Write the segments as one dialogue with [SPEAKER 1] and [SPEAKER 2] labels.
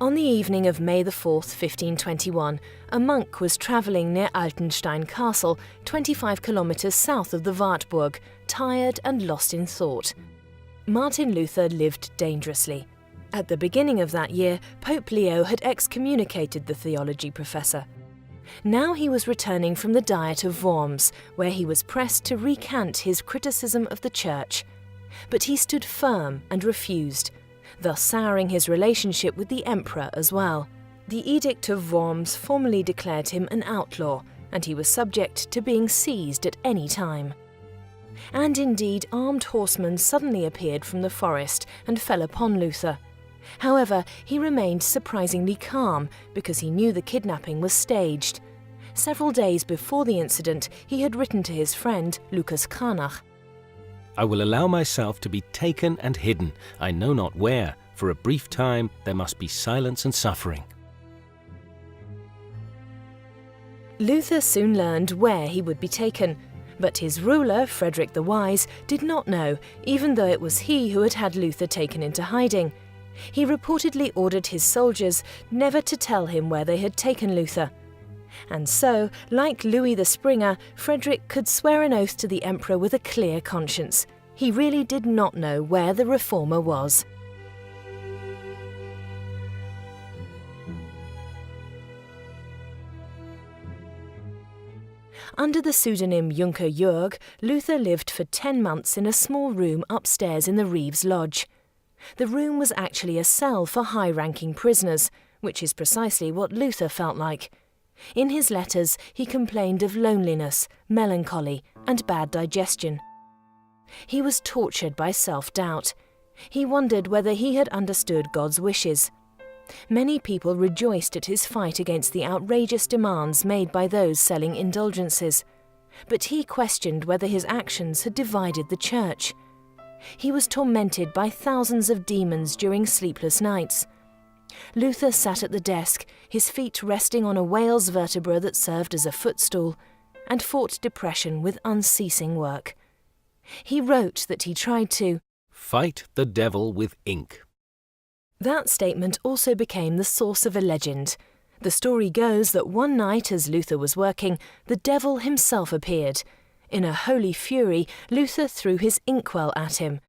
[SPEAKER 1] On the evening of May the 4th, 1521, a monk was travelling near Altenstein Castle, 25 kilometres south of the Wartburg, tired and lost in thought. Martin Luther lived dangerously. At the beginning of that year, Pope Leo had excommunicated the theology professor. Now he was returning from the Diet of Worms, where he was pressed to recant his criticism of the Church. But he stood firm and refused, thus souring his relationship with the emperor as well. The Edict of Worms formally declared him an outlaw, and he was subject to being seized at any time. And indeed, armed horsemen suddenly appeared from the forest and fell upon Luther. However, he remained surprisingly calm because he knew the kidnapping was staged. Several days before the incident, he had written to his friend, Lucas Cranach,
[SPEAKER 2] "I will allow myself to be taken and hidden, I know not where. For a brief time there must be silence and suffering."
[SPEAKER 1] Luther soon learned where he would be taken, but his ruler, Frederick the Wise, did not know, even though it was he who had Luther taken into hiding. He reportedly ordered his soldiers never to tell him where they had taken Luther. And so, like Louis the Springer, Frederick could swear an oath to the emperor with a clear conscience. He really did not know where the reformer was. Under the pseudonym Junker Jörg, Luther lived for 10 months in a small room upstairs in the Reeves Lodge. The room was actually a cell for high-ranking prisoners, which is precisely what Luther felt like. In his letters, he complained of loneliness, melancholy, and bad digestion. He was tortured by self-doubt. He wondered whether he had understood God's wishes. Many people rejoiced at his fight against the outrageous demands made by those selling indulgences, but he questioned whether his actions had divided the Church. He was tormented by thousands of demons during sleepless nights. Luther sat at the desk, his feet resting on a whale's vertebra that served as a footstool, and fought depression with unceasing work. He wrote that he tried to
[SPEAKER 2] fight the devil with ink.
[SPEAKER 1] That statement also became the source of a legend. The story goes that one night as Luther was working, the devil himself appeared. In a holy fury, Luther threw his inkwell at him.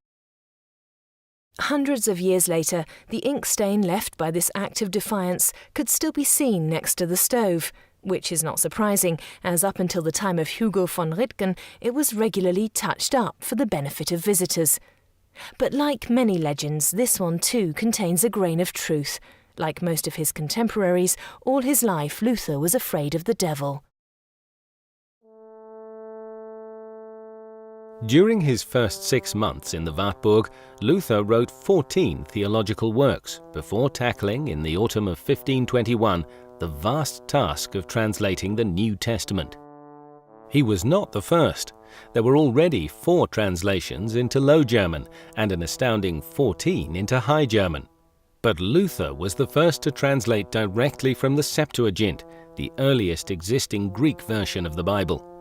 [SPEAKER 1] Hundreds of years later, the ink stain left by this act of defiance could still be seen next to the stove, which is not surprising, as up until the time of Hugo von Rittgen, it was regularly touched up for the benefit of visitors. But like many legends, this one too contains a grain of truth. Like most of his contemporaries, all his life Luther was afraid of the devil.
[SPEAKER 2] During his first 6 months in the Wartburg, Luther wrote 14 theological works before tackling, in the autumn of 1521, the vast task of translating the New Testament. He was not the first. There were already 4 translations into Low German and an astounding 14 into High German. But Luther was the first to translate directly from the Septuagint, the earliest existing Greek version of the Bible.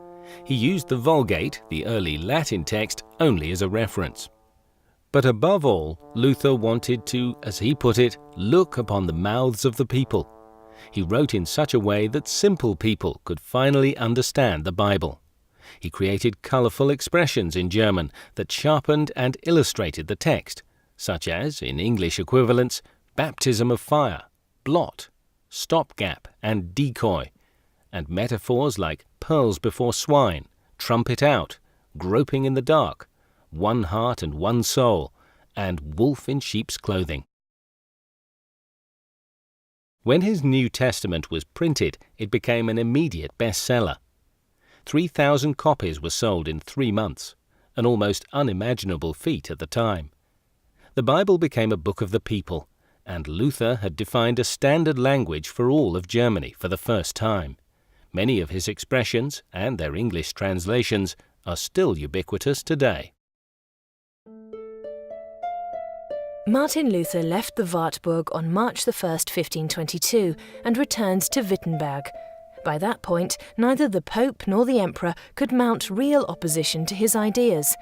[SPEAKER 2] He used the Vulgate, the early Latin text, only as a reference. But above all, Luther wanted to, as he put it, look upon the mouths of the people. He wrote in such a way that simple people could finally understand the Bible. He created colorful expressions in German that sharpened and illustrated the text, such as, in English equivalents, baptism of fire, blot, stopgap, and decoy, and metaphors like pearls before swine, trumpet out, groping in the dark, one heart and one soul, and wolf in sheep's clothing. When his New Testament was printed, it became an immediate bestseller. 3,000 copies were sold in 3 months, an almost unimaginable feat at the time. The Bible became a book of the people, and Luther had defined a standard language for all of Germany for the first time. Many of his expressions, and their English translations, are still ubiquitous today.
[SPEAKER 1] Martin Luther left the Wartburg on March 1st, 1522, and returned to Wittenberg. By that point, neither the Pope nor the Emperor could mount real opposition to his ideas.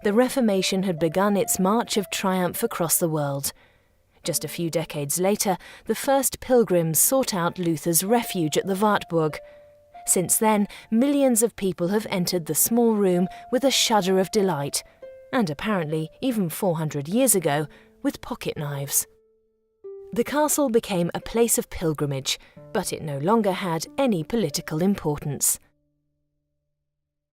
[SPEAKER 1] The Reformation had begun its march of triumph across the world. Just a few decades later, the first pilgrims sought out Luther's refuge at the Wartburg. Since then, millions of people have entered the small room with a shudder of delight, and apparently, even 400 years ago, with pocket knives. The castle became a place of pilgrimage, but it no longer had any political importance.